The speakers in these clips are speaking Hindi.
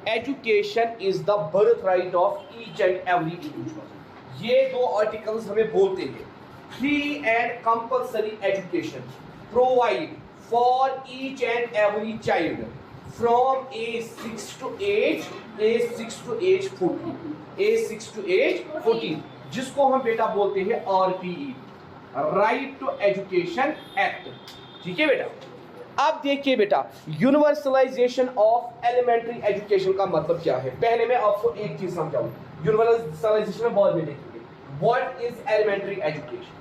Education is the birth right of each and every individual. ये दो आर्टिकल्स हमें बोलते हैं free and compulsory education provide for each and every child from age 6 to age 14, जिसको हम बेटा बोलते हैं RTE, right to education act. ठीक है बेटा। अब देखिए बेटा यूनिवर्सलाइजेशन ऑफ एलिमेंट्री एजुकेशन का मतलब क्या है। पहले मैं आपको एक चीज समझाऊं, यूनिवर्सलाइजेशन में बाद में देखेंगे। What is elementary education?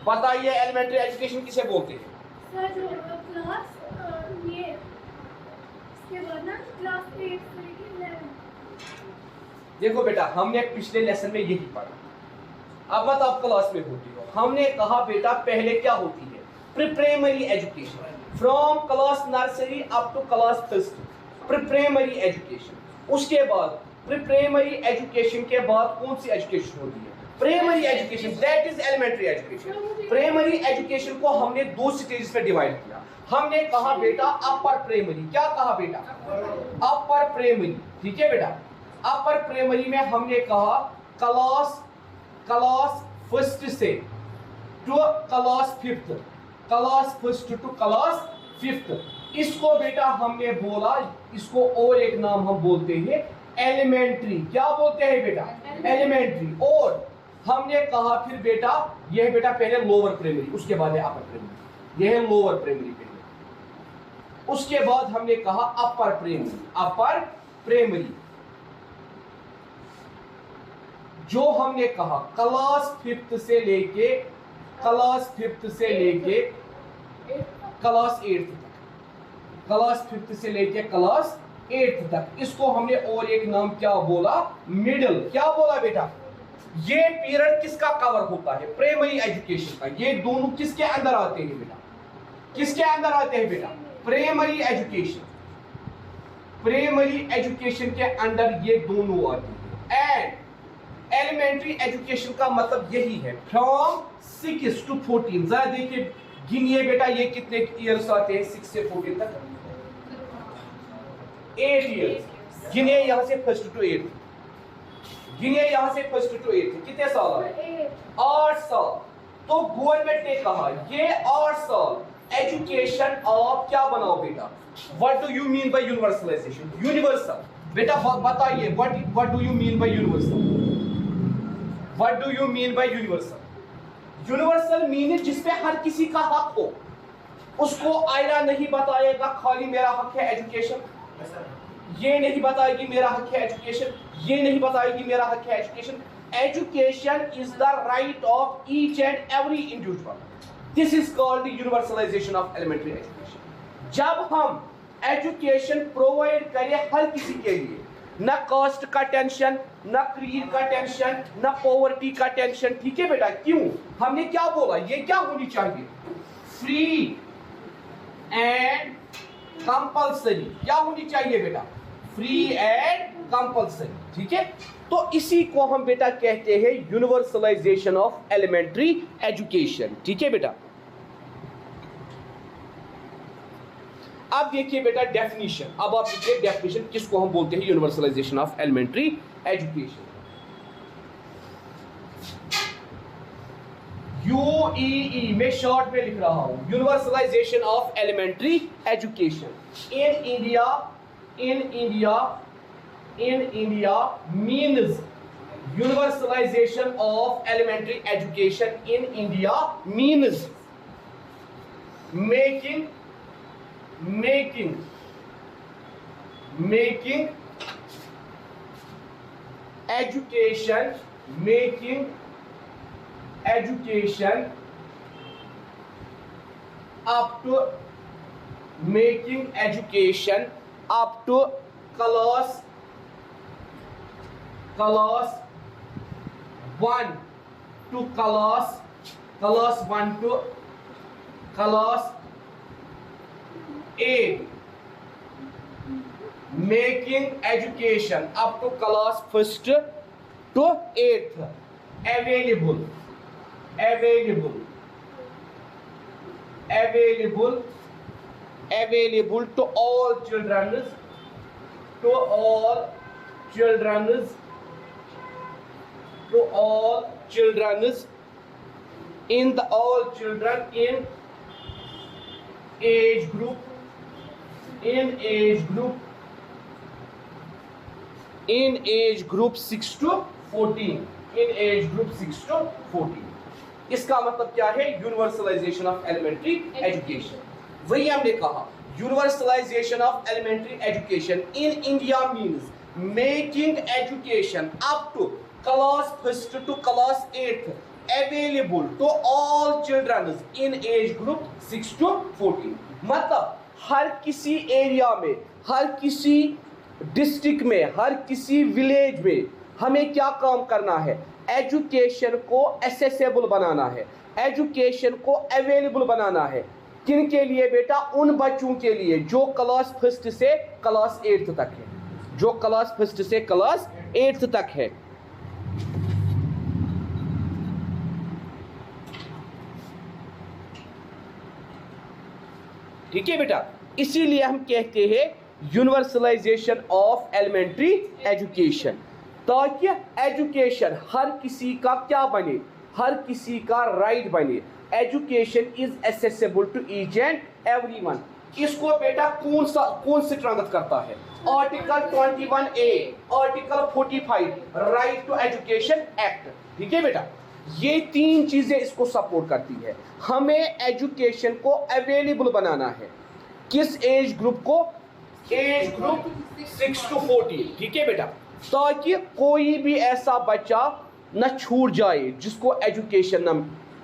बताइए एलिमेंट्री एजुकेशन किसे बोलते हैं? सर जो क्लास ये इसके बाद ना क्लास 8 से 11। देखो बेटा हमने पिछले लेसन में यही पढ़ा, अब मत आप क्लास में होती हो। हमने कहा बेटा पहले क्या होती है pre primary education from class nursery up to class 1st, pre primary education. उसके बाद प्री-प्राइमरी एजुकेशन के बाद कौन सी एजुकेशन होती है? Primary education, that is elementary education. Primary education को हमने दो स्टेज पे डिवाइड किया। हमने कहा बेटा अपर प्राइमरी, क्या कहा बेटा? Upper primary. ठीक है बेटा। अपर प्राइमरी में हमने कहा क्लास 1st से to class 5th, class 1st to class 5th। इसको बेटा हमने बोला, इसको और एक नाम हम बोलते हैं एलिमेंट्री। क्या बोलते हैं बेटा? एलिमेंट्री। और हमने कहा फिर बेटा यह बेटा पहले लोअर प्राइमरी, उसके बाद है अपर प्राइमरी। यह है लोअर प्राइमरी पहले, उसके बाद हमने कहा अपर प्राइमरी। अपर प्राइमरी जो हमने कहा क्लास 5th से लेके क्लास 8th तक, क्लास 5th से लेके क्लास 8th तक। इसको हमने और एक नाम क्या बोला? मिडिल। क्या बोला बेटा? ये पीरियड किसका कवर होता है? प्राइमरी एजुकेशन का। ये दोनों किसके अंदर आते हैं बेटा? किसके अंदर आते हैं बेटा? Primary education. प्राइमरी एजुकेशन के अंदर ये दोनों आते हैं। एंड एलिमेंट्री एजुकेशन का मतलब यही है फ्रॉम 6 to 14। जरा देखिए गिनिए बेटा ये कितने ईयर्स आते हैं 6 से 14 तक? 8 ईयर्स। गिनिए यहां से 1st to 8th, गिनिए यहां से 1st to 8th कितने साल आए? 8 साल। तो गवर्नमेंट ने कहा ये 8 साल एजुकेशन आप क्या बनाओ बेटा? What do you mean by universalization? Universal. बेटा बताइए what do you mean by universal? What do you mean by universal? Universal mean जिसपे हर किसी का हक हो। उसको आयरा नहीं बताएगा खाली मेरा हक है एजुकेशन, ये नहीं बताएगी मेरा हक है एजुकेशन, ये नहीं बताएगी मेरा हक है education. Education is the right of each and every individual. This is called the universalisation of elementary education. जब हम एजुकेशन प्रोवाइड करें हर किसी के लिए, न कास्ट का टेंशन, न क्रीड का टेंशन, न पॉवर्टी का टेंशन। ठीक है बेटा। क्यों? हमने क्या बोला? ये क्या होनी चाहिए? Free and compulsory. क्या होनी चाहिए बेटा? Free and compulsory. ठीक है। तो इसी को हम बेटा कहते हैं यूनिवर्सलाइजेशन ऑफ एलिमेंट्री एजुकेशन। ठीक है बेटा। अब देखिए बेटा डेफिनेशन। अब आप देखिए डेफिनेशन किसको हम बोलते हैं universalisation of elementary education. UEE में शॉर्ट में लिख रहा हूं, universalisation of elementary education in India means universalisation of elementary education in India means making education up to class 1 to class 8, making education up to class 1st to 8th available to all children to all children's in the all children in age group 6 to 14 इसका मतलब क्या है? Universalisation of elementary education. वही हमने कहा, universalisation of elementary education in India means making education up to class 1st to class 8th available to all children in age group 6 to 14। मतलब हर किसी एरिया में, हर किसी डिस्ट्रिक्ट में, हर किसी विलेज में हमें क्या काम करना है? एजुकेशन को एक्सेसिबल बनाना है, एजुकेशन को अवेलेबल बनाना है। किन के लिए बेटा? उन बच्चों के लिए जो क्लास 1st से क्लास 8th तक है, जो क्लास 1st से क्लास 8th तक है। ठीक है बेटा, इसीलिए हम कहते हैं यूनिवर्सलाइजेशन ऑफ एलिमेंट्री एजुकेशन, ताकि एजुकेशन हर किसी का क्या बने? हर किसी का राइट बने। Education is accessible to each and everyone. इसको बेटा कौन स्ट्रेंथ करता है? Article 21A, article 45 right to education act. ठीक है बेटा, ये 3 चीजें इसको सपोर्ट करती है। हमें एजुकेशन को अवेलेबल बनाना है। किस एज ग्रुप को? Age group 6 to 14। ठीक है बेटा, ताकि कोई भी ऐसा बच्चा न छूट जाए जिसको एजुकेशन न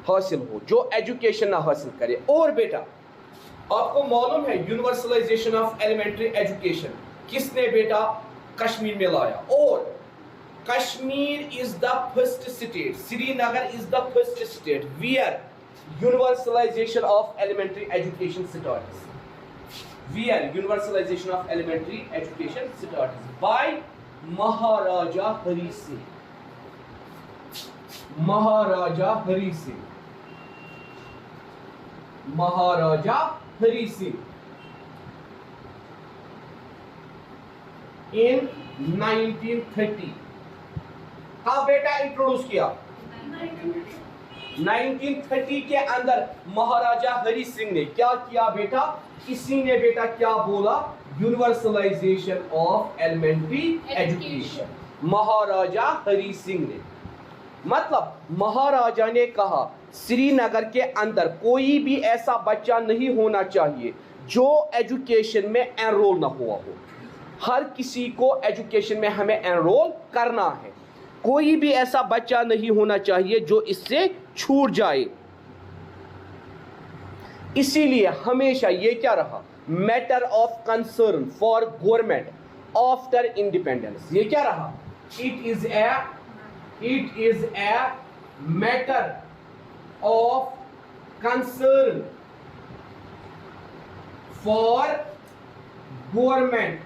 हासिल हो, जो एजुकेशन ना हासिल करे। और बेटा आपको मालूम है यूनिवर्सलाइजेशन ऑफ एलिमेंट्री एजुकेशन किसने बेटा कश्मीर में लाया? और Kashmir is the first state, Srinagar is the first state where universalisation of elementary education starts. Where universalization of elementary education starts by Maharaja Hari Singh। Maharaja Hari Singh, Maharaja Hari Singh in 1930। कब बेटा इंट्रोड्यूस किया? 1930 के अंदर महाराजा हरि सिंह ने क्या किया बेटा? इसी ने बेटा क्या बोला? Universalisation of elementary education. Maharaja Hari Singh ने, मतलब महाराजा ने कहा श्रीनगर के अंदर कोई भी ऐसा बच्चा नहीं होना चाहिए जो एजुकेशन में एनरोल ना हुआ हो। हर किसी को एजुकेशन में हमें एनरोल करना है। कोई भी ऐसा बच्चा नहीं होना चाहिए जो इससे छूट जाए। इसीलिए हमेशा ये क्या रहा? Matter of concern for government after independence. ये क्या रहा? It is a matter of concern for government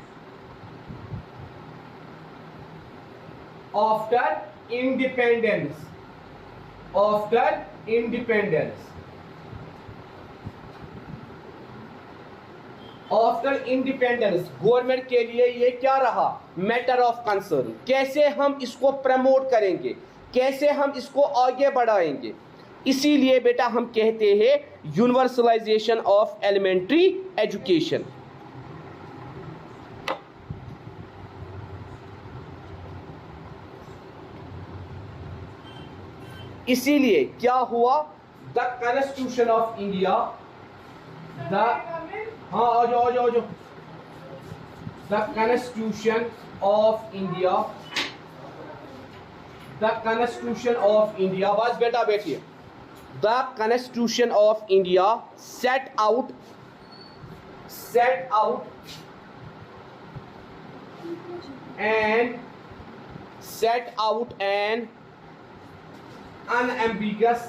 after independence. After independence, after independence government के लिए ये क्या रहा? Matter of concern. कैसे हम इसको प्रमोट करेंगे, कैसे हम इसको आगे बढ़ाएंगे। इसीलिए बेटा हम कहते हैं यूनिवर्सलाइजेशन ऑफ एलिमेंट्री एजुकेशन। इसीलिए क्या हुआ? द कॉन्स्टिट्यूशन ऑफ इंडिया, हाँ आ जाओ। The constitution of India, the constitution of India, बस बेटा बैठिए। The constitution of India set out an unambiguous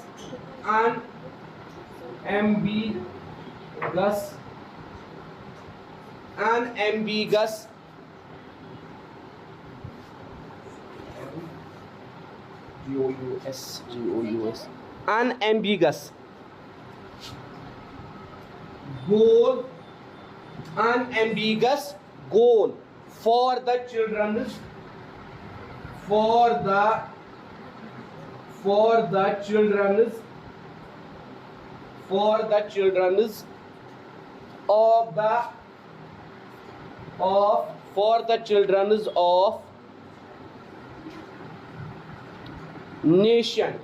unambiguous goal for the children's of the children's of nation,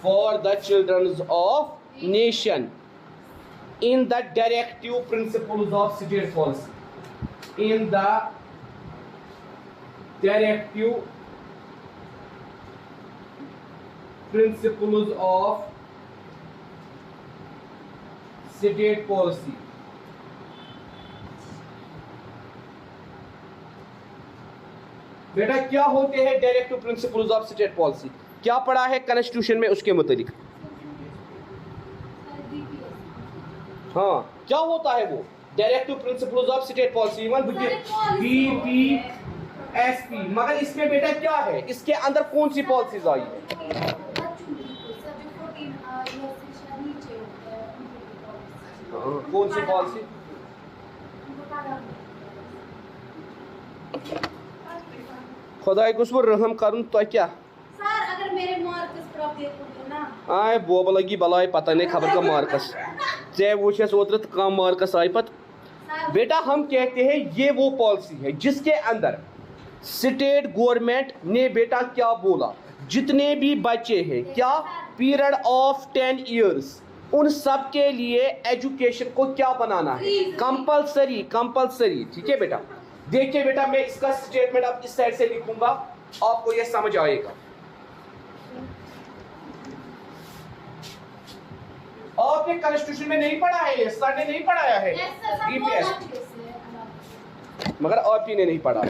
for the children's of nation in the directive principles of state policy, in the directive principles of state policy. बेटा क्या होते हैं directive principles of state policy? क्या पढ़ा है कॉन्स्टिट्यूशन में उसके मुताबिक? हाँ, क्या होता है वो directive principles of state policy? Even BPSP, मगर इसमें बेटा क्या है, इसके अंदर कौन सी पॉलिसीज आई है? कौन सी पॉलिसी? खुदा कुछ वो रहम करुन तो क्या सर अगर मेरे मार्क्स प्रॉपर देखोगे ना आए बोब लगी बलाय पता नहीं खबर का मार्क्स चे वो ओतर कम मार्क्स आए पत। बेटा हम कहते हैं ये वो पॉलिसी है जिसके अंदर स्टेट गवर्नमेंट ने बेटा क्या बोला, जितने भी बच्चे हैं क्या पीरियड ऑफ 10 इयर्स उन सब के लिए एजुकेशन को क्या बनाना है, कंपलसरी। ठीक है बेटा, देखिए बेटा मैं इसका स्टेटमेंट अब इस साइड से लिखूंगा, आपको यह समझ आएगा। आपने कॉन्स्टिट्यूशन में नहीं पढ़ा है, सर ने नहीं पढ़ाया है बीपीएस, मगर आप ही ने नहीं पढ़ा,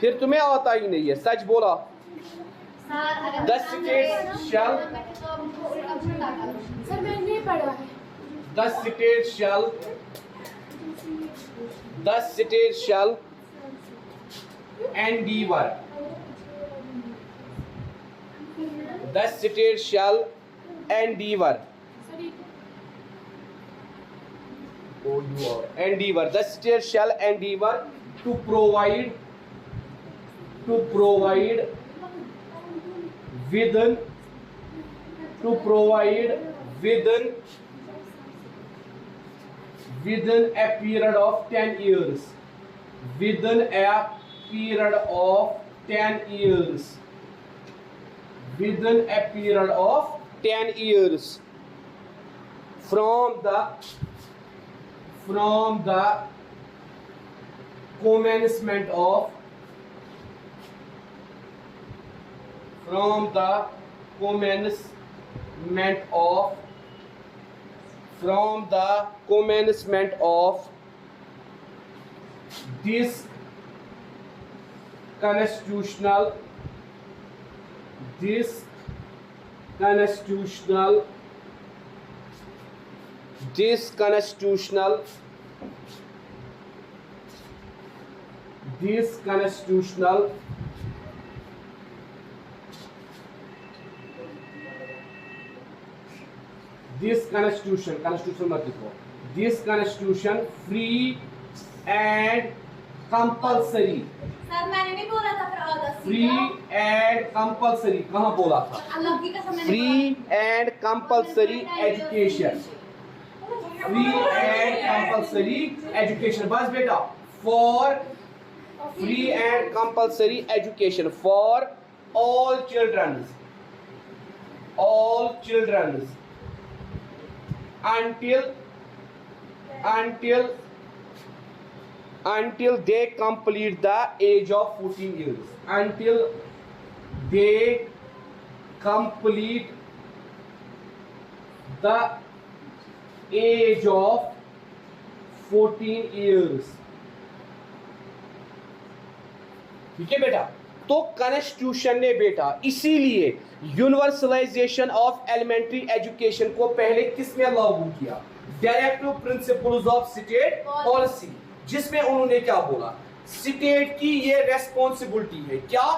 फिर तुम्हें आता ही नहीं है। सच बोला। The state shall सर मैंने नहीं पढ़ा है। The state shall endeavor the state shall endeavor the state shall endeavor to provide within a period of 10 years from the commencement of this constitutional free and compulsory sir मैंने नहीं बोला था फिर आधा free and compulsory कहाँ बोला था? अल्लाह की कसम मैंने free and compulsory education बस बेटा for free and compulsory education for all children until they complete the age of 14 years ठीक है बेटा। तो कॉन्स्टिट्यूशन ने बेटा इसीलिए यूनिवर्सलाइजेशन ऑफ एलिमेंट्री एजुकेशन को पहले किस में लागू किया? Directive principles of state policy, जिसमें उन्होंने क्या बोला, स्टेट की ये रेस्पॉन्सिबिलिटी है क्या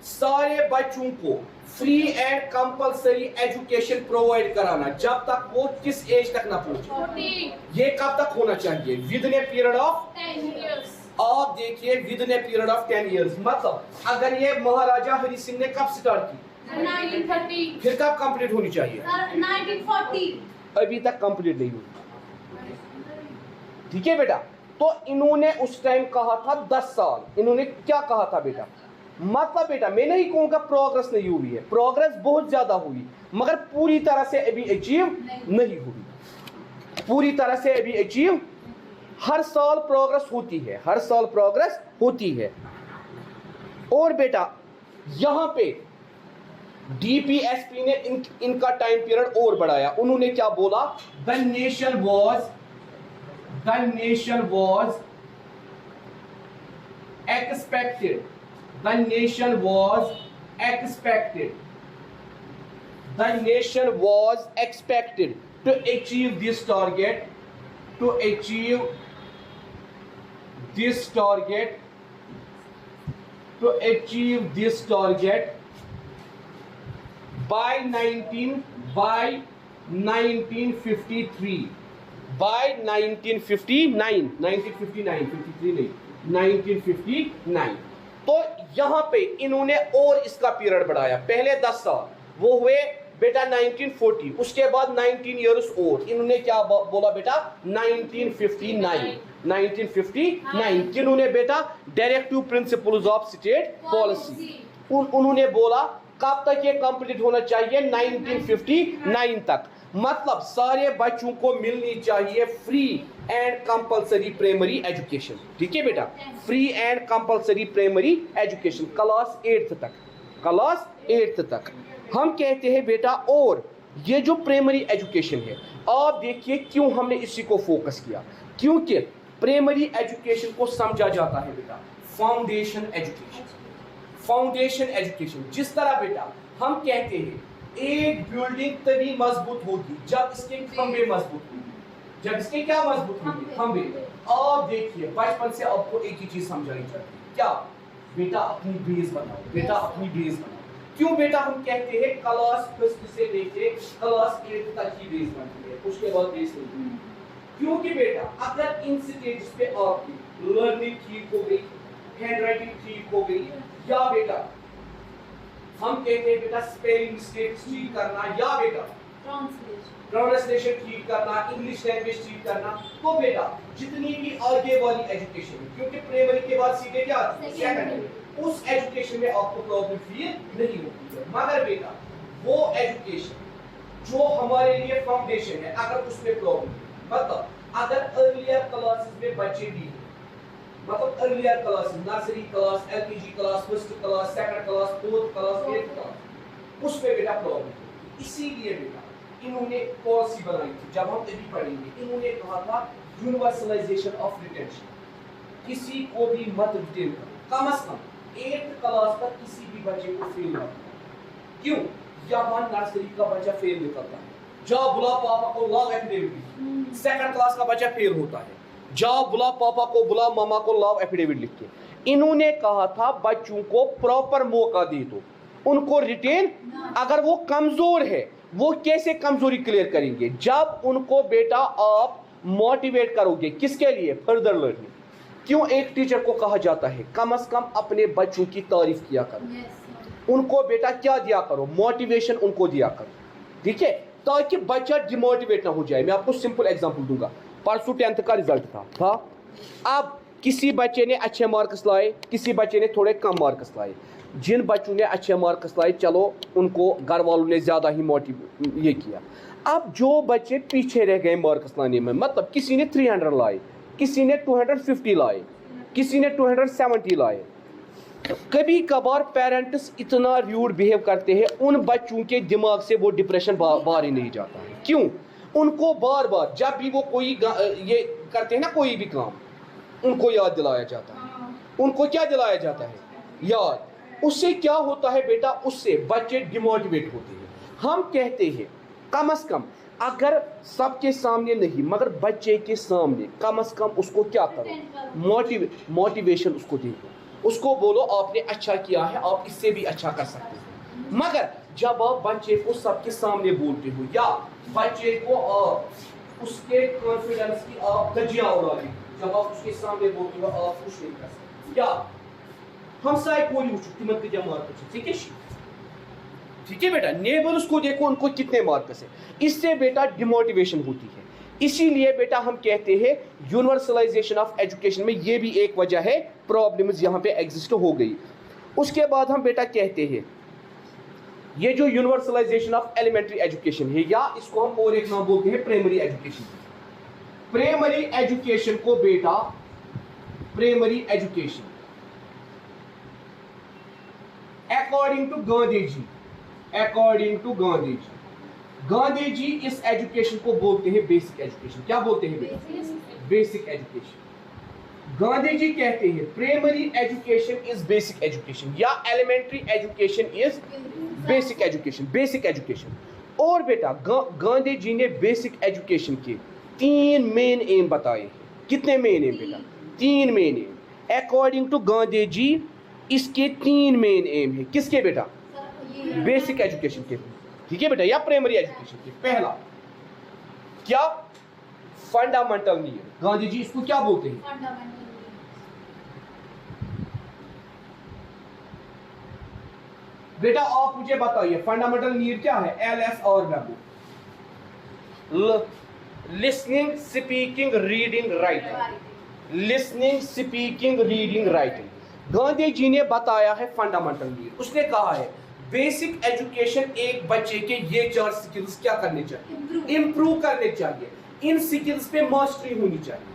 सारे बच्चों को free and compulsory education provide कराना जब तक वो किस एज तक ना पहुंचे। ये कब तक होना चाहिए? With in a period of 10 years. आप देखिए with in a period of 10 years. मतलब अगर ये महाराजा हरि सिंह ने कब स्टार्ट की, 1930. फिर कब कंप्लीट होनी चाहिए? 1940. अभी तक कंप्लीट नहीं हुई। ठीक है बेटा, तो इन्होंने उस टाइम कहा था 10 साल। इन्होंने क्या कहा था बेटा? मतलब बेटा मैं नहीं कहूंगा प्रोग्रेस नहीं हुई है, प्रोग्रेस बहुत ज्यादा हुई, मगर पूरी तरह से अभी अचीव नहीं हुई। पूरी तरह से अभी अचीव, हर साल प्रोग्रेस होती है, हर साल प्रोग्रेस होती है। और बेटा यहां पे डीपीएसपी ने इनका टाइम पीरियड और बढ़ाया। उन्होंने क्या बोला? The nation was expected, the nation was expected to achieve this target, by 1953, by 1959। तो यहां पे इन्होंने और इसका पीरियड बढ़ाया। पहले 10 साल वो हुए बेटा 1940, उसके बाद 19 इयर्स और इन्होंने क्या बोला बेटा? 1959। किन्होंने बेटा directive principles of state policy, उन्होंने बोला कब तक ये कंप्लीट होना चाहिए? 1959 तक। मतलब सारे बच्चों को मिलनी चाहिए free and compulsory primary education. ठीक है बेटा, free and compulsory primary education class 8th तक, क्लास 8th तक। हम कहते हैं बेटा, और ये जो प्राइमरी एजुकेशन है, आप देखिए क्यों हमने इसी को फोकस किया, क्योंकि प्राइमरी एजुकेशन को समझा जाता है बेटा फाउंडेशन एजुकेशन। फाउंडेशन एजुकेशन जिस तरह बेटा हम कहते हैं एक बिल्डिंग तभी मजबूत होगी जब इसके खंभे मजबूत होंगे, जब इसके क्या मजबूत होंगे? खंभे। आप देखिए बचपन से आपको एक ही चीज समझाई जाती है, क्या बेटा? अपनी बेस बनाओ, बेटा अपनी बेस बनाओ। क्यों बेटा हम कहते हैं क्लास 1st से लेके क्लास 8th तक की बेस बनती है, उसके बाद बेस नहीं। क्योंकि बेटा अगर इन स्टेजेस पे आपकी लर्निंग ठीक हो गई, हैंडराइटिंग ठीक हो गई, या बेटा हम कहते हैं बेटा स्पेलिंग मिस्टेक्स ठीक करना, या बेटा ट्रांसलेशन ठीक करना, इंग्लिश लैंग्वेज ठीक करना, तो बेटा जितनी भी आगे वाली एजुकेशन है, क्योंकि प्राइमरी के बाद सीधे क्या सेकेंडरी, उस एजुकेशन में आपको प्रॉब्लम फील नहीं होती है। मगर बेटा वो एजुकेशन जो हमारे लिए फाउंडेशन है, अगर उसमें प्रॉब्लम, मतलब अगर अर्लियर क्लासेस में बच्चे भी, मतलब earlier classes, nursery class, LKG class, first class, second class, fourth class, eighth class, उसमें बेटा प्रॉब्लम। इसीलिए बेटा इन्होंने पॉलिसी बनाई थी, जब हम अभी पढ़ेंगे, इन्होंने कहा था यूनिवर्सलाइजेशन ऑफ रिटेंशन। किसी को भी मत रिटेन करो, कम से कम 8th क्लास तक किसी भी बच्चे को फेल मत करो। क्यों? यहाँ नर्सरी का बच्चा फेल निकलता है, जाओ बुला पापा को, लव एफिडेविट। सेकंड क्लास का बच्चा फेल होता है, जाओ बुला पापा को, बुला मामा को, लव एफिडेविट लिख के। इन्होंने कहा था बच्चों को प्रॉपर मौका दे दो, उनको रिटेन। अगर वो कमजोर है, वो कैसे कमजोरी क्लियर करेंगे? जब उनको बेटा आप मोटिवेट करोगे, किसके लिए? Further learning. क्यों एक टीचर को कहा जाता है कम से कम अपने बच्चों की तारीफ किया करो, उनको बेटा क्या दिया करो? मोटिवेशन उनको दिया करो। ठीक है, ताकि बच्चा डिमोटिवेट ना हो जाए। मैं आपको सिंपल एग्जांपल दूंगा। परसों 10th का रिजल्ट था। अब किसी बच्चे ने अच्छे मार्क्स लाए, किसी बच्चे ने थोड़े कम मार्क्स लाए। जिन बच्चों ने अच्छे मार्क्स लाए, चलो उनको घर वालों ने ज़्यादा ही ये किया। अब जो बच्चे पीछे रह गए मार्क्स लाने में, मतलब किसी ने 300 लाए, किसी ने 250 लाए, किसी ने 270 लाए। कभी कभार पेरेंट्स इतना र्यूड बिहेव करते हैं, उन बच्चों के दिमाग से वो डिप्रेशन बाहर ही नहीं जाता है। क्यों? उनको बार बार जब भी वो कोई ये करते हैं ना, कोई भी काम, उनको याद दिलाया जाता है। उनको क्या दिलाया जाता है? याद। उससे क्या होता है बेटा? उससे बच्चे डिमोटिवेट होते हैं। हम कहते हैं कम से कम, अगर सबके सामने नहीं मगर बच्चे के सामने, कम से कम उसको क्या करो? मोटिवेशन उसको दे दो। उसको बोलो आपने अच्छा किया है, आप इससे भी अच्छा कर सकते हो। मगर जब आप बच्चे को सबके सामने बोलते हो या बच्चे को उसके कॉन्फिडेंस की आप धज्जियां उड़ाते हो, जब आप उसके सामने बोलते हो आप कुछ नहीं कर सकते, या हम सारे कोई उचित के मार्क, ठीक है, ठीक है बेटा, नेबर्स को देखो उनको कितने मार्क्स है, इससे बेटा डिमोटिवेशन होती है। इसीलिए बेटा हम कहते हैं यूनिवर्सलाइजेशन ऑफ एजुकेशन में ये भी एक वजह है, प्रॉब्लम्स यहाँ पे एग्जिस्ट हो गई। उसके बाद हम बेटा कहते हैं ये जो यूनिवर्सलाइजेशन ऑफ एलिमेंट्री एजुकेशन है, या इसको हम और एक नाम बोलते हैं प्राइमरी एजुकेशन। प्राइमरी एजुकेशन को बेटा, primary education according to Gandhi ji, according to Gandhi ji, Gandhi ji इस एजुकेशन को बोलते हैं बेसिक एजुकेशन। क्या बोलते हैं बेटा? Basic education. गांधी जी कहते हैं primary education is basic education या elementary education is basic education, basic education. और बेटा गांधी जी ने बेसिक एजुकेशन के 3 मेन एम बताए हैं। कितने मेन एम बेटा? 3 main M. According to Gandhi ji इसके 3 मेन एम है। किसके बेटा? बेसिक एजुकेशन के, ठीक है बेटा, या प्राइमरी एजुकेशन के। पहला क्या? Fundamental need. गांधी जी इसको क्या बोलते हैं? बेटा आप मुझे बताइए फंडामेंटल नीड क्या है? एलएस और W. Listening, speaking, reading, writing. Listening, speaking, reading, writing. Gandhi ji ने बताया है फंडामेंटल नीड। उसने कहा है बेसिक एजुकेशन एक बच्चे के ये 4 स्किल्स क्या करने चाहिए? इंप्रूव करने चाहिए। इन स्किल्स पे मास्टरी होनी चाहिए।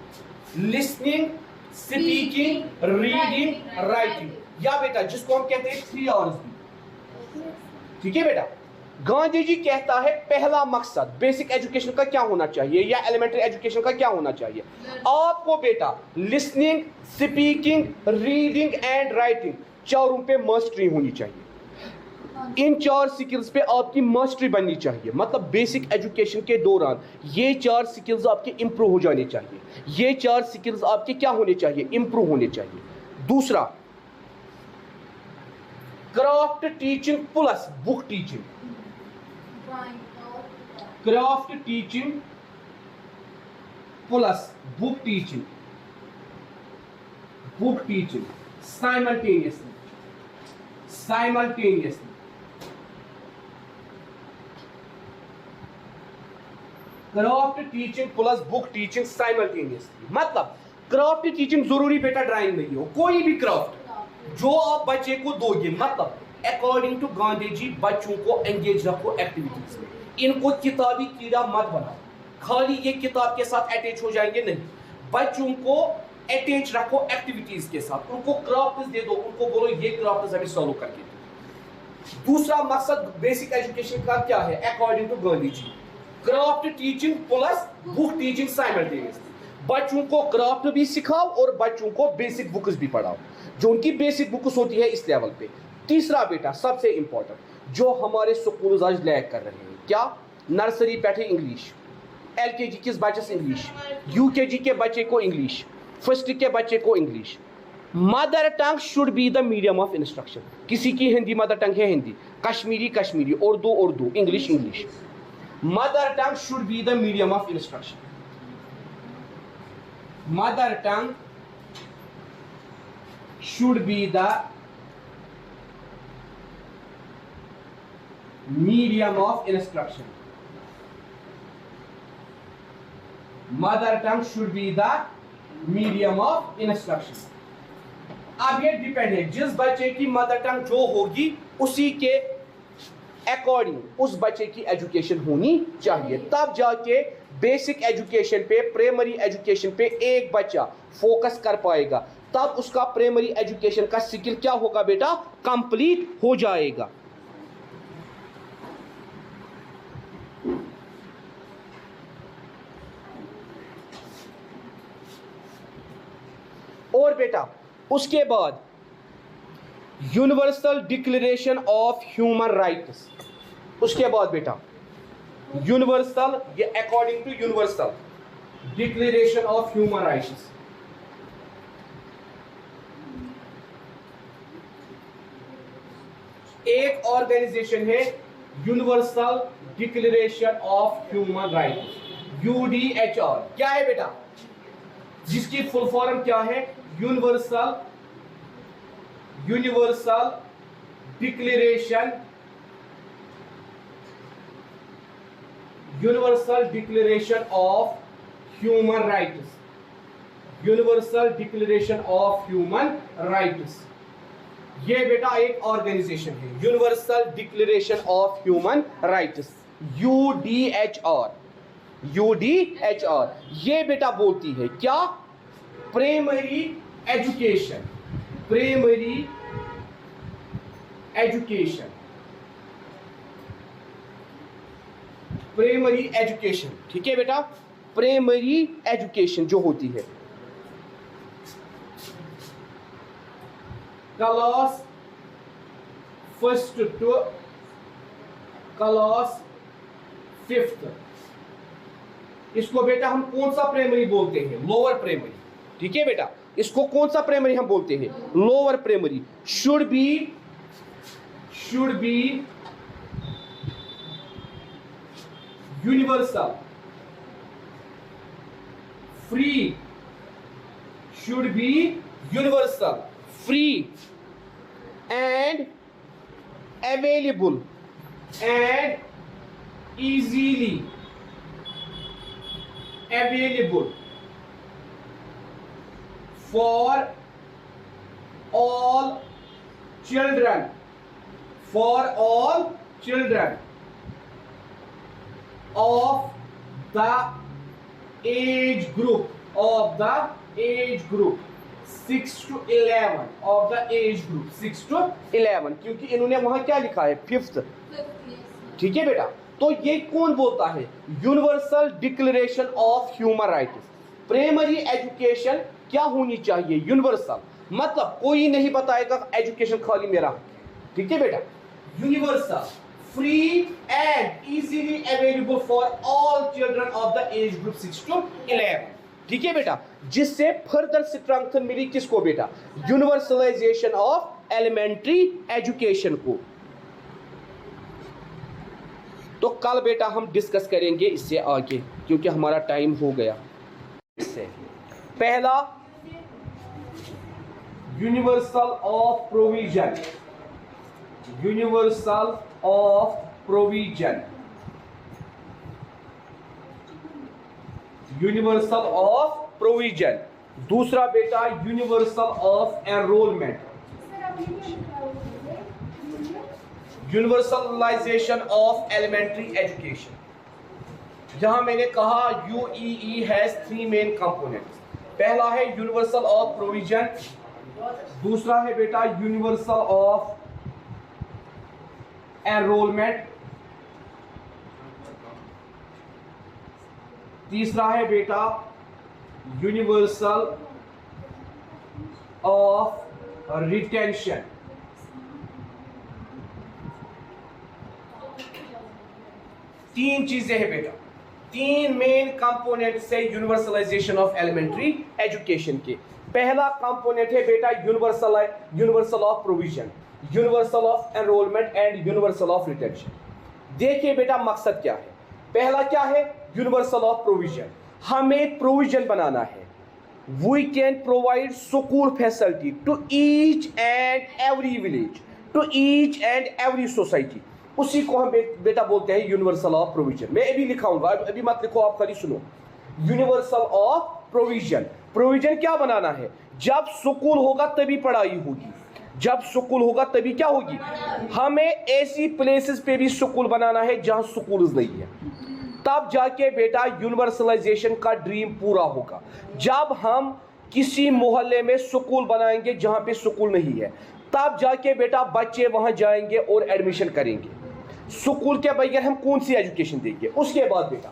लिसनिंग, स्पीकिंग, रीडिंग, राइटिंग, या बेटा जिसको हम कहते हैं 3 आवर्स भी, ठीक है बेटा। गांधी जी कहता है पहला मकसद बेसिक एजुकेशन का क्या होना चाहिए या एलिमेंट्री एजुकेशन का क्या होना चाहिए? आपको बेटा listening, speaking, reading and writing चारों पे मास्टरी होनी चाहिए। इन 4 स्किल्स पे आपकी मास्टरी बननी चाहिए। मतलब बेसिक एजुकेशन के दौरान ये 4 स्किल्स आपके इंप्रूव हो जाने चाहिए। ये 4 स्किल्स आपके क्या होने चाहिए? इंप्रूव होने चाहिए। दूसरा, craft teaching plus book teaching. Craft teaching plus book teaching, book teaching simultaneously, simultaneously. Craft teaching plus book teaching simultaneously. मतलब क्राफ्ट टीचिंग जरूरी बेटा ड्राइंग नहीं हो, कोई भी क्राफ्ट जो आप बच्चे को दोगे। मतलब अकॉर्डिंग टू गांधी जी बच्चों को एंगेज रखो एक्टिविटीज में। इनको किताबी कीड़ा मत बनाओ, खाली ये किताब के साथ अटैच हो जाएंगे नहीं। बच्चों को अटैच रखो एक्टिविटीज के साथ। उनको क्राफ्ट्स दे दो, उनको बोलो ये क्राफ्ट्स हमें सॉल्व करके दो। दूसरा मकसद बेसिक एजुकेशन का क्या है? According to Gandhi ji craft teaching plus book teaching simultaneously. बच्चों को क्राफ्ट भी सिखाओ और बच्चों को बेसिक बुक्स भी पढ़ाओ, जो उनकी बेसिक बुक्स होती है इस लेवल पे। तीसरा बेटा सबसे इंपॉर्टेंट जो हमारे स्कूल आज लैग कर रहे हैं, क्या? नर्सरी बैठे इंग्लिश, एलकेजी किस बच्चे से इंग्लिश, यूकेजी के बच्चे को इंग्लिश, फर्स्ट के बच्चे को English. Mother tongue should be the medium of instruction. किसी की हिंदी मदर टंग है Hindi, Kashmiri Kashmiri, Urdu Urdu, English English. Mother tongue should be the medium of instruction. Mother tongue should be the medium of instruction. Mother tongue should be the medium of instruction. अब ये डिपेंड है जिस बच्चे की मदर टंग जो होगी उसी के अकॉर्डिंग उस बच्चे की एजुकेशन होनी चाहिए। तब जाके बेसिक एजुकेशन पे, प्राइमरी एजुकेशन पे एक बच्चा फोकस कर पाएगा। तब उसका प्राइमरी एजुकेशन का स्किल क्या होगा बेटा? कंप्लीट हो जाएगा। और बेटा उसके बाद universal declaration of human rights. उसके बाद बेटा यूनिवर्सल, ये according to universal declaration of human rights. एक ऑर्गेनाइजेशन है universal declaration of human rights, UDHR। क्या है बेटा, जिसकी फुल फॉर्म क्या है, universal declaration of human rights, universal declaration of human rights. ये बेटा एक ऑर्गेनाइजेशन है, universal declaration of human rights, UDHR। ये बेटा बोलती है क्या, प्राइमरी एजुकेशन, ठीक है बेटा, प्राइमरी एजुकेशन जो होती है क्लास 1 टू क्लास 5, इसको बेटा हम कौन सा प्राइमरी बोलते हैं, लोअर प्राइमरी। ठीक है बेटा, इसको कौन सा प्राइमरी हम बोलते हैं, lower primary. Should be universal, free, should be universal, free and available and easily available for all children, of the age group 6 to 11, of the age group 6 to 11, क्योंकि इन्होंने वहां क्या लिखा है, 5th। ठीक है बेटा, तो ये कौन बोलता है, universal declaration of human rights. Primary education क्या होनी चाहिए, यूनिवर्सल, मतलब कोई नहीं बताएगा एजुकेशन खाली मेरा। ठीक है बेटा, universal, free and easily available for all children of the age group 6 to 11। ठीक है बेटा, जिससे फर्दर स्ट्रेंथन मिली किसको बेटा, यूनिवर्सलाइजेशन ऑफ एलिमेंट्री एजुकेशन को। तो कल बेटा हम डिस्कस करेंगे इससे आगे, क्योंकि हमारा टाइम हो गया। इससे पहला universal of provision, universal of provision. दूसरा बेटा universal of enrolment, universalisation of elementary education. जहां मैंने कहा UEE हैज 3 मेन कंपोनेंट्स। पहला है यूनिवर्सल ऑफ प्रोविजन, दूसरा है बेटा यूनिवर्सल ऑफ एनरोलमेंट, तीसरा है बेटा यूनिवर्सल ऑफ रिटेंशन। तीन चीजें हैं बेटा, 3 मेन कंपोनेंट से यूनिवर्सलाइजेशन ऑफ एलिमेंट्री एजुकेशन के। पहला कंपोनेंट है बेटा universal of provision, universal of enrolment and universal of retention. देखिए बेटा मकसद क्या है, पहला क्या है, यूनिवर्सल ऑफ प्रोविजन। हमें प्रोविजन बनाना है, we can provide school facility to each and every village, to each and every society. उसी को हम बेटा बोलते हैं यूनिवर्सल ऑफ प्रोविजन। मैं अभी लिखाऊंगा, अभी मत लिखो, आप खाली सुनो। यूनिवर्सल ऑफ प्रोविजन, प्रोविजन क्या बनाना है, जब स्कूल होगा तभी पढ़ाई होगी, जब स्कूल होगा तभी क्या होगी। हमें ऐसी प्लेसेस पे भी स्कूल बनाना है जहां स्कूल नहीं है, तब जाके बेटा यूनिवर्सलाइजेशन का ड्रीम पूरा होगा। जब हम किसी मोहल्ले में स्कूल बनाएंगे जहां पे स्कूल नहीं है, तब जाके बेटा बच्चे वहां जाएंगे और एडमिशन करेंगे। स्कूल के बगैर हम कौन सी एजुकेशन देंगे। उसके बाद बेटा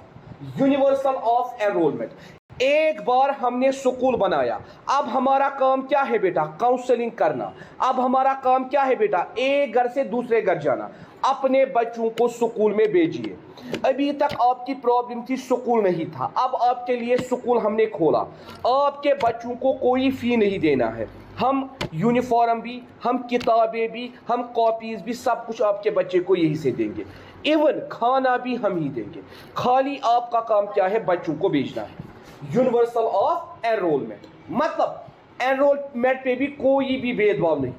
यूनिवर्सल ऑफ एनरोलमेंट, एक बार हमने स्कूल बनाया, अब हमारा काम क्या है बेटा? काउंसलिंग करना। अब हमारा काम क्या है बेटा? एक घर से दूसरे घर जाना। अपने बच्चों को स्कूल में भेजिए। अभी तक आपकी प्रॉब्लम थी स्कूल नहीं था, अब आपके लिए स्कूल हमने खोला। आपके बच्चों को कोई फी नहीं देना है। हम यूनिफॉर्म भी, हम किताबें भी, हम कॉपीज भी, सब कुछ आपके बच्चे को यहीं से देंगे। इवन खाना भी हम ही देंगे। खाली आपका काम क्या है? बच्चों को भेजना है। यूनिवर्सल ऑफ एनरोलमेंट, मतलब एनरोलमेंट पे भी कोई भी भेदभाव नहीं।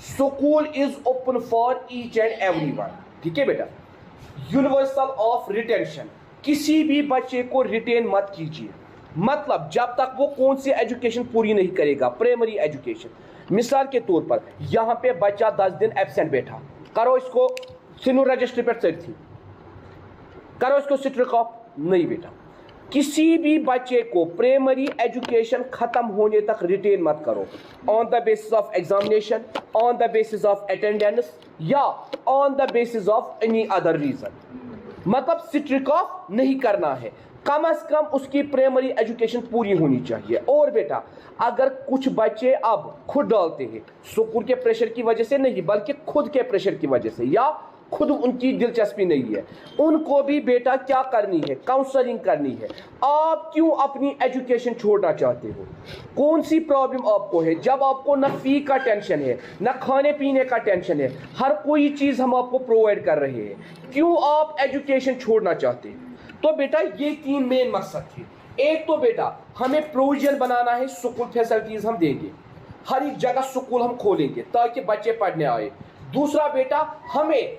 School is open for each and everyone. ठीक है बेटा। यूनिवर्सल ऑफ रिटेंशन, किसी भी बच्चे को रिटेन मत कीजिए। मतलब जब तक वो कौन सी एजुकेशन पूरी नहीं करेगा, प्राइमरी एजुकेशन। मिसाल के तौर पर यहां पे बच्चा 10 दिन एब्सेंट बैठा, करो इसको सिनू रजिस्ट्री पर चढ़ थी, करो इसको स्ट्रिक ऑफ। नहीं बेटा, किसी भी बच्चे को प्राइमरी एजुकेशन खत्म होने तक रिटेन मत करो। On the basis of examination, on the basis of attendance, या on the basis of any other reason. मतलब स्ट्रिक ऑफ नहीं करना है, कम से कम उसकी प्राइमरी एजुकेशन पूरी होनी चाहिए। और बेटा, अगर कुछ बच्चे अब खुद डालते हैं, स्कूल के प्रेशर की वजह से नहीं बल्कि खुद के प्रेशर की वजह से, या खुद उनकी दिलचस्पी नहीं है, उनको भी बेटा क्या करनी है? काउंसलिंग करनी है। आप क्यों अपनी एजुकेशन छोड़ना चाहते हो? कौन सी प्रॉब्लम आपको है? जब आपको न फी का टेंशन है, न खाने पीने का टेंशन है, हर कोई चीज़ हम आपको प्रोवाइड कर रहे हैं, क्यों आप एजुकेशन छोड़ना चाहते हैं? तो बेटा ये 3 मेन मकसद थे। एक तो बेटा हमें प्रोविजन बनाना है, स्कूल फैसिलिटीज हम देंगे, हर एक जगह स्कूल हम खोलेंगे ताकि बच्चे पढ़ने आए। दूसरा बेटा, हमें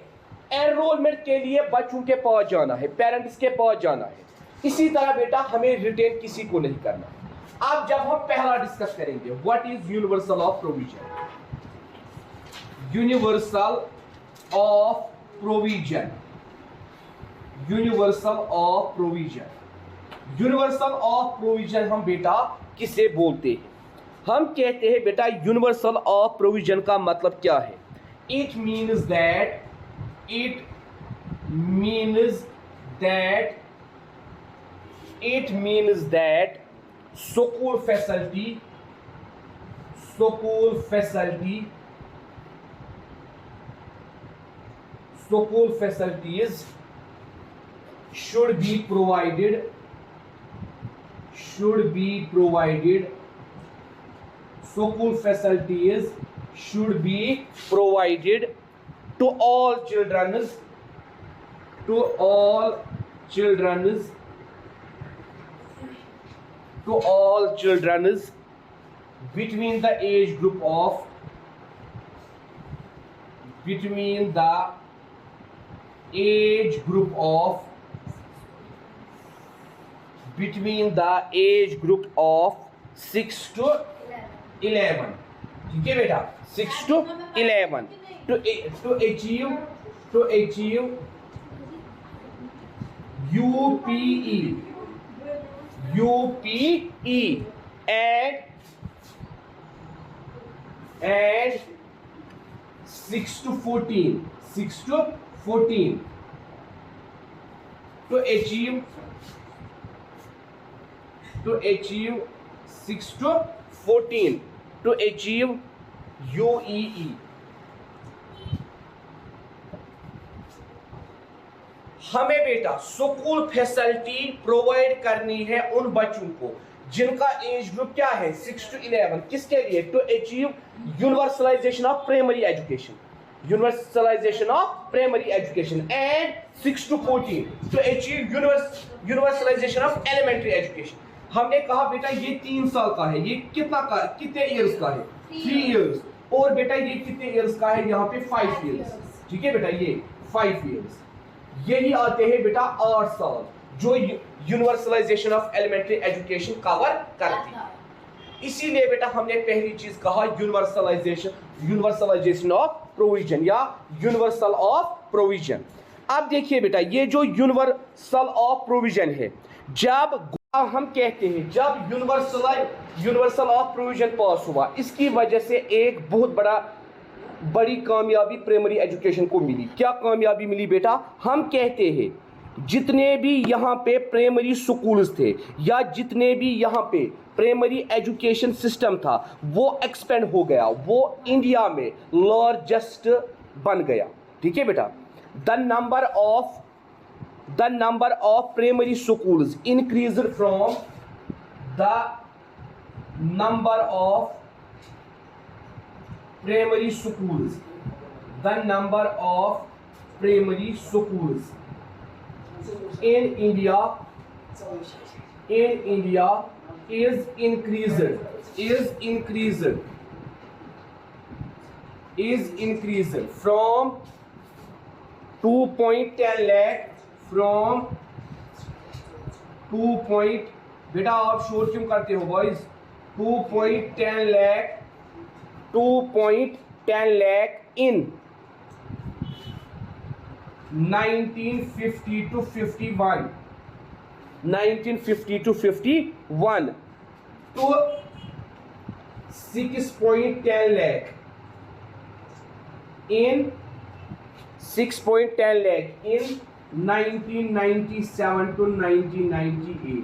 एनरोलमेंट के लिए बच्चों के पास जाना है, पेरेंट्स के पास जाना है। इसी तरह बेटा हमें रिटेन किसी को नहीं करना। अब जब हम पहला डिस्कस करेंगे, what is universal of provision. Universal of provision, universal of provision. Universal of provision हम बेटा किसे बोलते हैं? हम कहते हैं बेटा यूनिवर्सल ऑफ प्रोविजन का मतलब क्या है? It means that school facilities should be provided school facilities should be provided to all children between the age group of 6 to 11। ठीक है बेटा, 6 to 11 to achieve UPE and 6 to 14 to achieve 6 to 14 to achieve UEE। हमें बेटा स्कूल फैसिलिटी प्रोवाइड करनी है उन बच्चों को जिनका एज ग्रुप क्या है? 6 to 11। किसके लिए? To achieve universalisation of primary education, and 6 to 14 to achieve universalisation of elementary education. हमने कहा बेटा ये 3 साल का है, ये कितने ईयर्स का है? 3 इयर्स। और बेटा ये कितने इयर्स का है? यहाँ पे 5 इयर्स। ठीक है बेटा, ये 5 इयर्स। यही आते हैं बेटा 8 साल जो universalisation of elementary education cover करती है। इसीलिए बेटा हमने पहली चीज कहा यूनिवर्सलाइजेशन ऑफ प्रोविजन या यूनिवर्सल ऑफ प्रोविजन। अब देखिए बेटा ये जो यूनिवर्सल ऑफ प्रोविजन है, जब हम कहते हैं जब यूनिवर्सल ऑफ प्रोविजन पास हुआ, इसकी वजह से एक बहुत बड़ी कामयाबी प्राइमरी एजुकेशन को मिली। क्या कामयाबी मिली बेटा? हम कहते हैं जितने भी यहाँ पे प्राइमरी स्कूल्स थे या जितने भी यहाँ पे प्राइमरी एजुकेशन सिस्टम था वो एक्सपेंड हो गया, वो इंडिया में लार्जेस्ट बन गया। ठीक है बेटा। The number of primary schools increased from the number of primary schools, the number of primary schools in India is increased from 2.10 lakh from 2 point, बेटा आप शोर क्यों करते हो boys, 2.10 lakh in 1950 to 51 to 6.10 lakh in 1997 to 1998।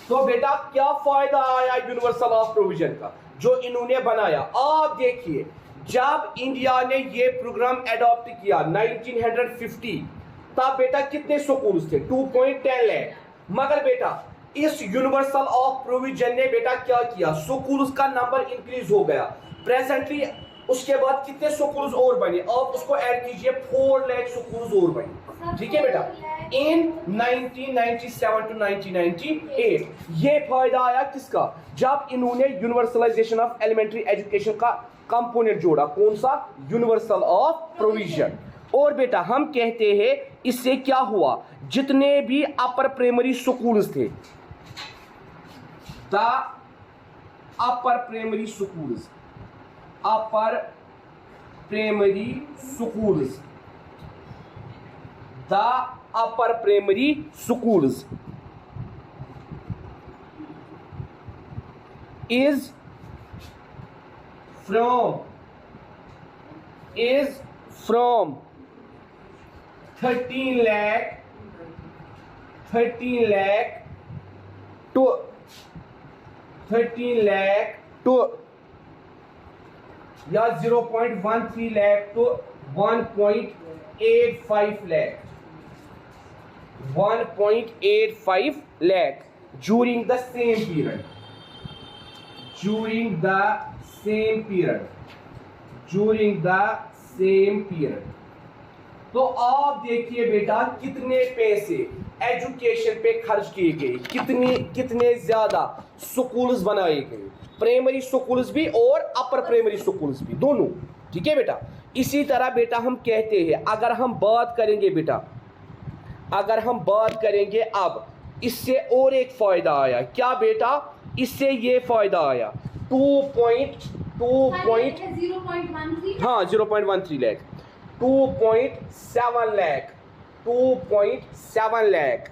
तो बेटा क्या फायदा आया यूनिवर्सल ऑफ प्रोविजन का जो इन्होंने बनाया। आप देखिए जब इंडिया ने ये प्रोग्राम एडॉप्ट किया 1950 तब बेटा कितने स्कूल्स थे, 2.10 लाख। मगर बेटा इस यूनिवर्सल ऑफ प्रोविजन ने बेटा क्या किया, स्कूल्स का नंबर इंक्रीज हो गया। प्रेजेंटली उसके बाद कितने स्कूल्स और बने, आप उसको ऐड कीजिए 4 लाख स्कूल्स और बने। ठीक है बेटा। इन 1997 टू 1998 ये फायदा आया किसका, जब इन्होंने यूनिवर्सलाइजेशन ऑफ एलिमेंट्री एजुकेशन का कंपोनेंट जोड़ा। कौन सा, यूनिवर्सल ऑफ प्रोविजन। और बेटा हम कहते हैं इससे क्या हुआ, जितने भी अपर प्राइमरी स्कूल्स थे, the upper primary schools, upper primary schools, the upper primary schools is from 13 lakh to या 0.13 lakh to 1.85 lakh, 1.85 lakh during the same period, during the same period। तो आप देखिए बेटा कितने पैसे एजुकेशन पे खर्च किए गए, कितने ज्यादा स्कूल्स बनाए गए, प्राइमरी स्कूल्स भी और अपर प्राइमरी स्कूल्स भी दोनों। ठीक है बेटा। इसी तरह बेटा हम कहते हैं अगर हम बात करेंगे बेटा, अगर हम बात करेंगे अब इससे और एक फायदा आया। क्या बेटा, इससे ये फायदा आया 0.13 lakh, 2.7 lakh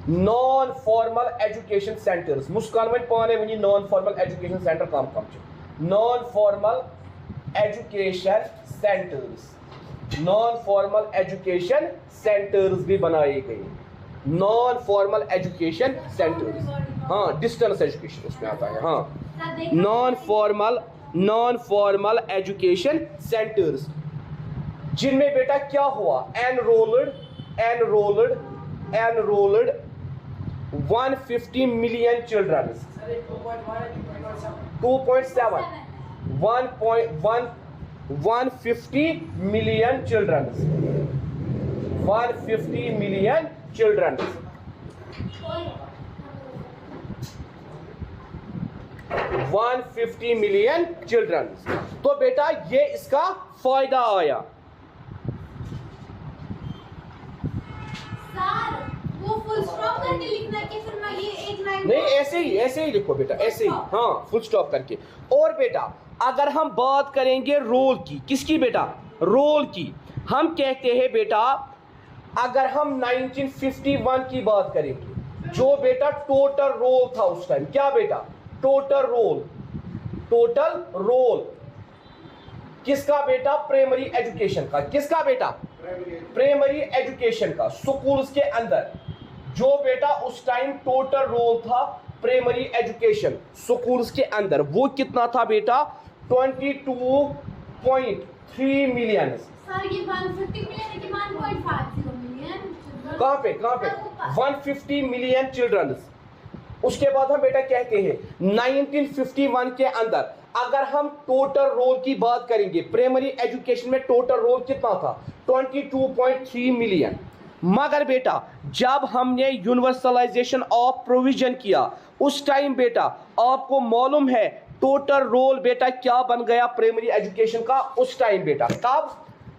non formal education centres. मुस्कान में पाने वनी नॉन फॉर्मल एजुकेशन सेंटर काम नॉन फॉर्मल एजुकेशन सेंटर्स भी बनाए गए। नॉन फॉर्मल एजुकेशन सेंटर्स, हाँ डिस्टेंस एजुकेशन उसमें आता है। हाँ नॉन फॉर्मल एजुकेशन सेंटर्स जिनमें बेटा क्या हुआ, enrolled 150 million children, 2.7 150 million children, 150 million children, 150 million children. तो बेटा ये इसका फायदा आया। वो फुल स्टॉप करके लिखना है कि फिर मैं ये एक लाइन नहीं, ऐसे ही लिखो बेटा, ऐसे ही, हाँ फुल स्टॉप करके। और बेटा अगर हम बात करेंगे रोल की, किसकी बेटा, रोल की, हम कहते हैं बेटा अगर हम 1951 की बात करेंगे, जो बेटा टोटल रोल था उस टाइम, क्या बेटा, टोटल रोल किसका बेटा, प्राइमरी एजुकेशन का, किसका बेटा, प्राइमरी एजुकेशन का स्कूल्स के अंदर जो बेटा उस टाइम टोटल रोल था प्राइमरी एजुकेशन स्कूल्स के अंदर वो कितना था बेटा 22.3 मिलियन। सर ये 150 मिलियन है कि 1.50 मिलियन? कहाँ पे 150 मिलियन चिल्ड्रन। उसके बाद हम बेटा कहते हैं 1951 के अंदर अगर हम टोटल रोल की बात करेंगे प्राइमरी एजुकेशन में टोटल रोल कितना था 22.3 मिलियन। मगर बेटा जब हमने यूनिवर्सलाइजेशन ऑफ प्रोविजन किया उस टाइम बेटा आपको मालूम है टोटल रोल बेटा क्या बन गया प्राइमरी एजुकेशन का उस टाइम बेटा तब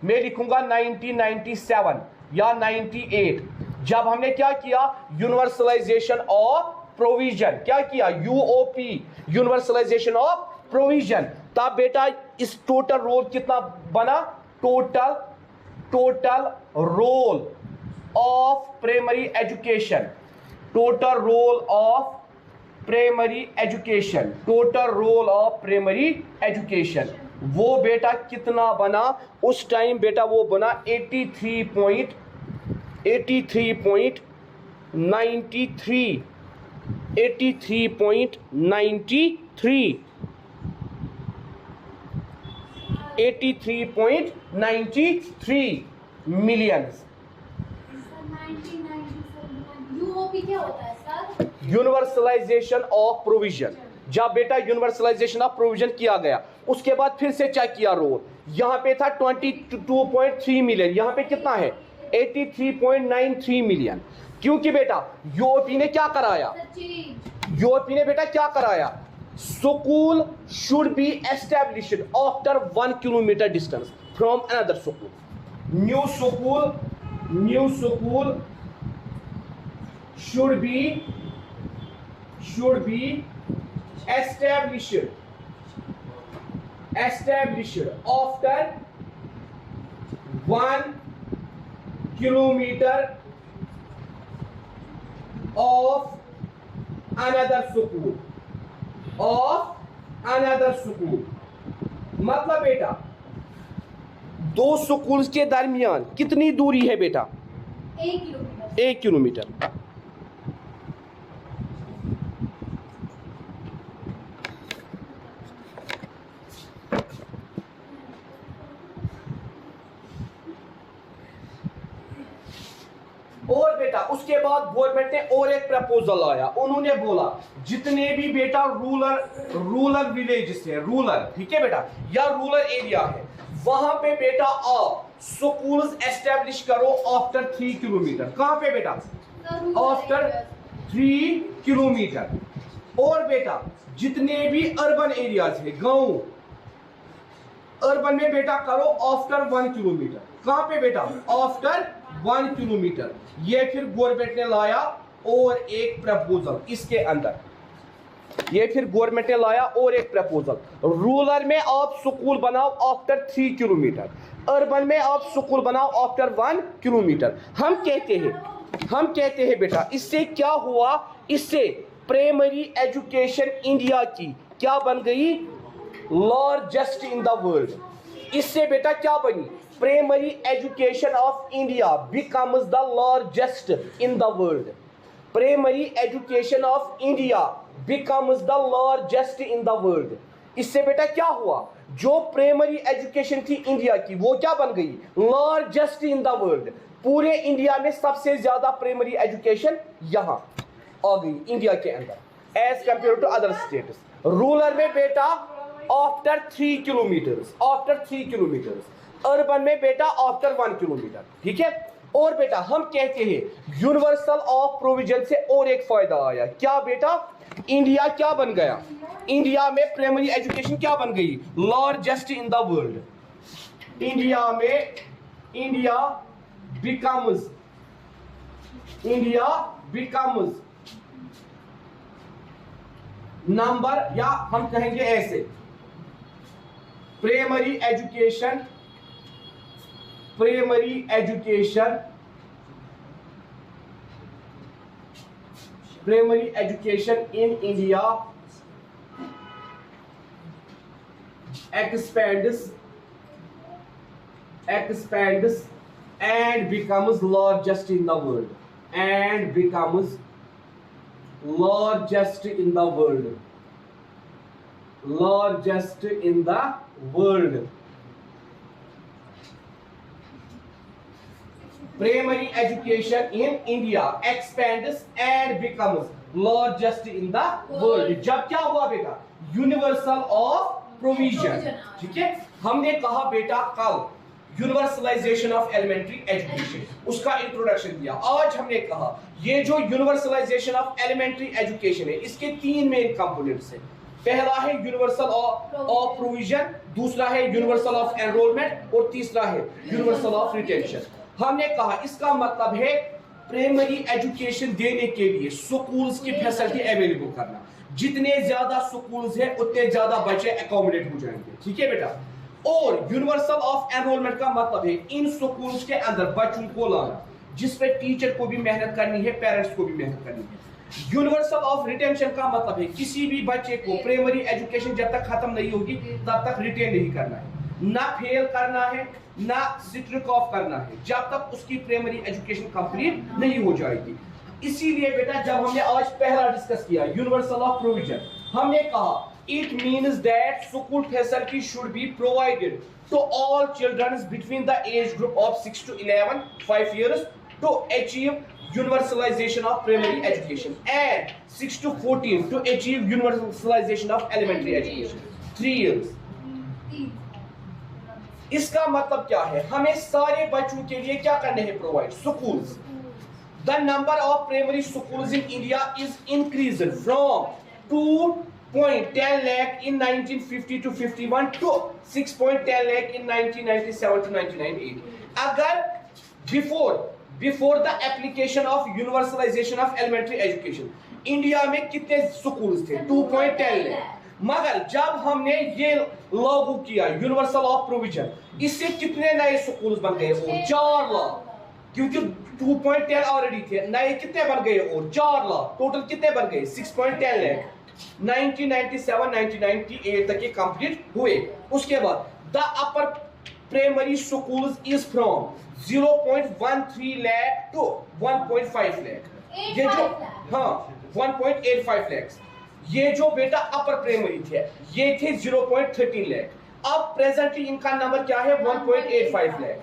मैं लिखूंगा 1997 या 98 जब हमने क्या किया यूनिवर्सलाइजेशन ऑफ प्रोविजन क्या किया यूओपी यूनिवर्सलाइजेशन ऑफ प्रोविजन तब बेटा इस टोटल रोल कितना बना total roll of primary education total roll of primary education वो बेटा कितना बना उस टाइम बेटा वो बना 83.93 मिलियन। यूओपी क्या होता है सर? यूनिवर्सलाइजेशन ऑफ प्रोविजन जब बेटा यूनिवर्सलाइजेशन ऑफ प्रोविजन किया गया उसके बाद फिर से चेक किया रोल यहां पे था 22.3 मिलियन यहां पे कितना है 83.93 मिलियन क्योंकि बेटा यूओपी ने क्या कराया school should be established after 1 kilometre distance from another school new school should be established after 1 kilometer of another school मतलब बेटा दो स्कूल्स के दरमियान कितनी दूरी है बेटा 1 किलोमीटर। और बेटा उसके बाद गवर्नमेंट ने और एक प्रपोजल आया उन्होंने बोला जितने भी बेटा रूरल विलेजेस है रूरल ठीक है बेटा या रूरल एरिया है वहां पे बेटा आप स्कूल्स एस्टेब्लिश करो आफ्टर 3 किलोमीटर कहां पे बेटा आफ्टर 3 किलोमीटर। और बेटा जितने भी अर्बन एरियाज है गांव अर्बन में बेटा करो आफ्टर 1 किलोमीटर कहां पे बेटा आफ्टर 1 किलोमीटर। ये फिर गवर्नमेंट ने लाया और एक प्रपोजल इसके अंदर रूरल में आप स्कूल बनाओ आफ्टर 3 किलोमीटर अर्बन में आप स्कूल बनाओ आफ्टर 1 किलोमीटर। हम कहते हैं बेटा इससे क्या हुआ इससे प्राइमरी एजुकेशन इंडिया की क्या बन गई लार्जेस्ट इन द वर्ल्ड। इससे बेटा क्या बनी primary education of India becomes the largest in the world primary education of India becomes the largest in the world. इससे बेटा क्या हुआ जो प्राइमरी एजुकेशन थी इंडिया की वो क्या बन गई लार्जेस्ट इन द वर्ल्ड पूरे इंडिया में सबसे ज्यादा प्राइमरी एजुकेशन यहां आ गई इंडिया के अंदर as compared to other states. Rural में बेटा आफ्टर 3 किलोमीटर अर्बन में बेटा आफ्टर 1 किलोमीटर ठीक है। और बेटा हम कहते हैं यूनिवर्सल ऑफ प्रोविजन से और एक फायदा आया क्या बेटा इंडिया क्या बन गया इंडिया में प्राइमरी एजुकेशन क्या बन गई largest in the world. India becomes number या हम कहेंगे ऐसे primary education in India expands and becomes largest in the world, and becomes largest in the world, largest in the world. Primary education in India expands and becomes largest in the world. जब क्या हुआ बेटा? Universal of provision. ठीक है, हमने कहा बेटा कल यूनिवर्सलाइजेशन ऑफ एलिमेंट्री एजुकेशन, उसका इंट्रोडक्शन दिया. आज हमने कहा ये जो यूनिवर्सलाइजेशन ऑफ एलिमेंट्री एजुकेशन है इसके तीन मेन कंपोनेंट्स हैं. पहला है यूनिवर्सल ऑफ प्रोविजन, दूसरा है यूनिवर्सल ऑफ एनरोलमेंट और तीसरा है यूनिवर्सल ऑफ रिटेंशन. हमने कहा इसका मतलब है प्राइमरी एजुकेशन देने के लिए स्कूल्स की फैसिलिटी अवेलेबल करना. जितने ज्यादा स्कूल्स हैं उतने ज्यादा बच्चे अकोमोडेट हो जाएंगे. ठीक है बेटा. और यूनिवर्सल ऑफ एनरोलमेंट का मतलब है इन स्कूल्स के अंदर बच्चों को लाना जिसपे टीचर को भी मेहनत करनी है, पेरेंट्स को भी मेहनत करनी है. यूनिवर्सल ऑफ रिटेंशन का मतलब है किसी भी बच्चे को प्राइमरी एजुकेशन जब तक खत्म नहीं होगी तब तक रिटेन नहीं करना है, ना फेल करना है ना स्ट्रिक ऑफ करना है जब तक उसकी प्राइमरी एजुकेशन कंप्लीट नहीं हो जाएगी. इसीलिए बेटा जब हमने आज पहला डिस्कस किया यूनिवर्सल ऑफ प्रोविजन, हमने कहा it means that school facility should be provided to all children between the age group of 6 to 11, 5 years to achieve universalization of primary education and 6 to 14 to achieve universalization of elementary education, 3 years. इसका मतलब क्या है? हमें सारे बच्चों के लिए क्या करने हैं? Provide schools. The number of primary schools in India is increased from 2.10 lakh in 1950 to 51 to 6.10 lakh in 1997 to 1998. अगर before the application of universalization of elementary education, India में कितने स्कूल्स थे? 2.10 lakh. मगर जब हमने ये लागू किया यूनिवर्सल ऑफ प्रोविजन, इससे कितने नए स्कूल्स बन गए? और 4 लाख. क्योंकि 2.10 ऑलरेडी थे, नए कितने बन गए? और 4 लाख. टोटल कितने बन गए? 6.10 लाख. 1997-1998 तक ये कंप्लीट हुए. उसके बाद the upper primary schools is from 0.13 lakh to 1.5 lakh. ये जो 1.85 लाख, ये जो बेटा अपर प्राइमरी थे ये थे 0.13 लाख. अब प्रेजेंटली इनका नंबर क्या है? 1.85 lakh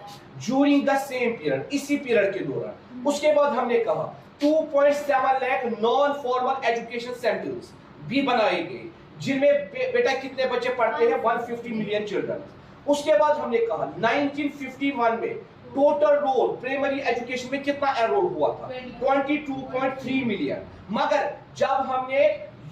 during the same period, इसी पीरियड के दौरान. उसके बाद हमने कहा 2.7 lakh non formal education centres भी बनाए गए जिनमें बेटा कितने बच्चे पढ़ते हैं? 150 मिलियन चिल्ड्रन. उसके बाद हमने कहा 1951 में टोटल रोल प्राइमरी एजुकेशन में कितना एनरोल हुआ था? 22.3 मिलियन. मगर जब हमने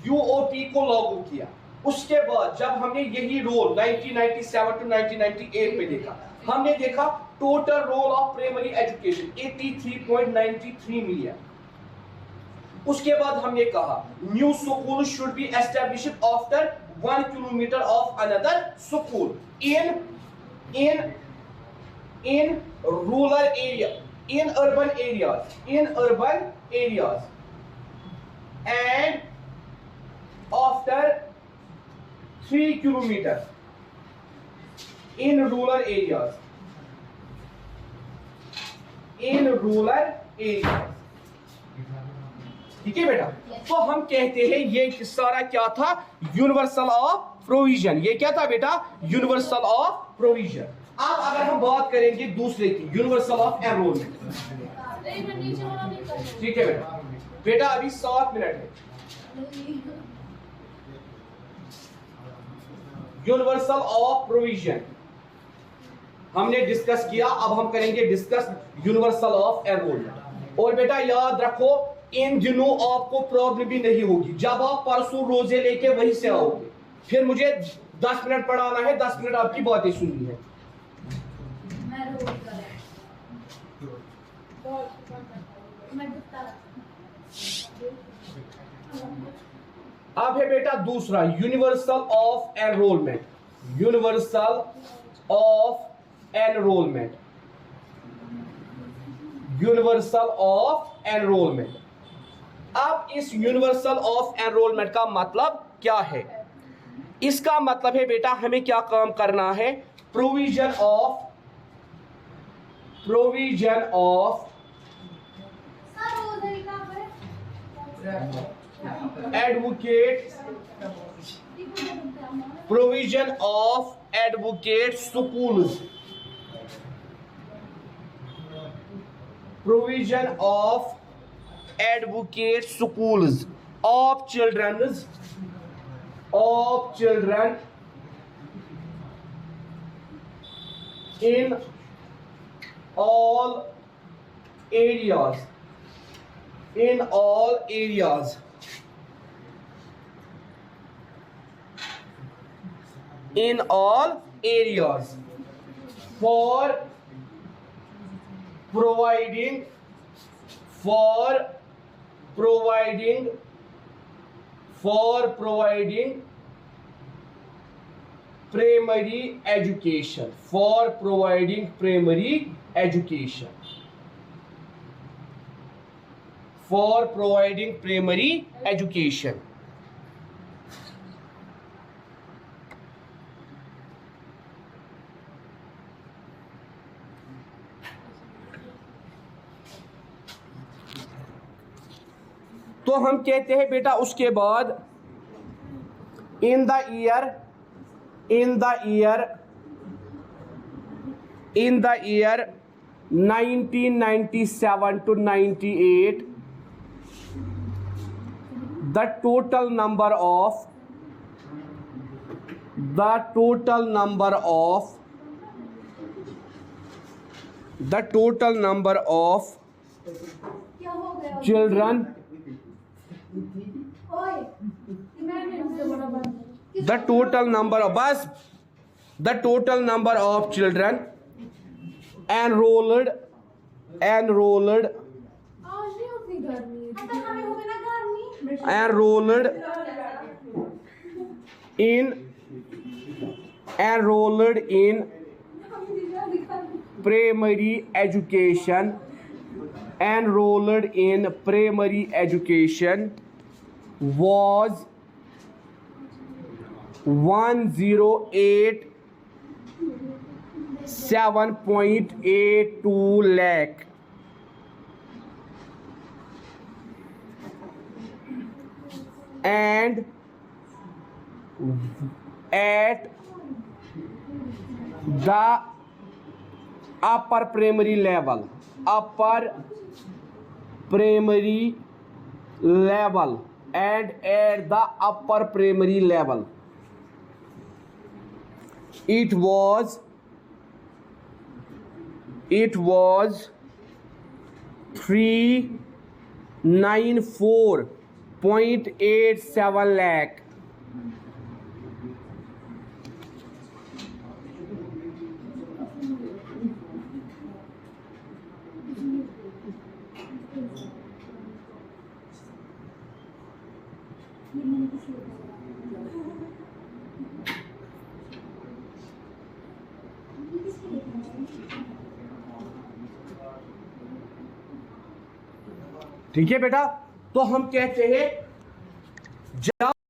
यूओपी को लागू किया उसके बाद जब हमने यही रोल 1997 टू 1998 में देखा, हमने देखा total roll of primary education 83.93 million. उसके बाद हमने कहा new school should be established after 1 kilometre of another school in rural area, in urban areas and after 3 kilometers in rural areas. ठीक है बेटा. तो हम कहते हैं ये सारा क्या था? Universal of provision. ये क्या था बेटा? Universal of provision. अब अगर हम बात करेंगे दूसरे की, यूनिवर्सल ऑफ एनरोलमेंट. ठीक है बेटा. बेटा अभी 7 मिनट है. यूनिवर्सल ऑफ प्रोविजन हमने डिस्कस किया. अब हम करेंगे डिस्कस यूनिवर्सल ऑफ एनरोलमेंट. और बेटा याद रखो इन दिनों आपको प्रॉब्लम भी नहीं होगी. जब आप परसों रोजे लेके वहीं से आओगे, फिर मुझे 10 मिनट पढ़ाना है, 10 मिनट आपकी बातें सुननी है. अब है बेटा दूसरा universal of enrolment. Universal of enrolment. Universal of enrolment. अब इस यूनिवर्सल ऑफ एनरोलमेंट का मतलब क्या है? इसका मतलब है बेटा हमें क्या काम करना है? Provision of provision of sir वो उधर ही कहाँ पर advocate provision of advocate schools, provision of advocate schools of children in all areas, in all areas, in all areas, for providing primary education, for providing primary education, for providing primary education. तो हम कहते हैं बेटा उसके बाद in the year 1997 to 98 the total number of क्या हो गया children, ओए इमेजिन से बड़ा बन the total number of children enrolled आज नहीं उतनी गर्मी है तो हमें हो गई ना गर्मी enrolled in primary education was 108.82 lakh, and at the upper primary level and at the upper primary level it was 394.87 lakh. ठीक है बेटा, तो हम कहते हैं जब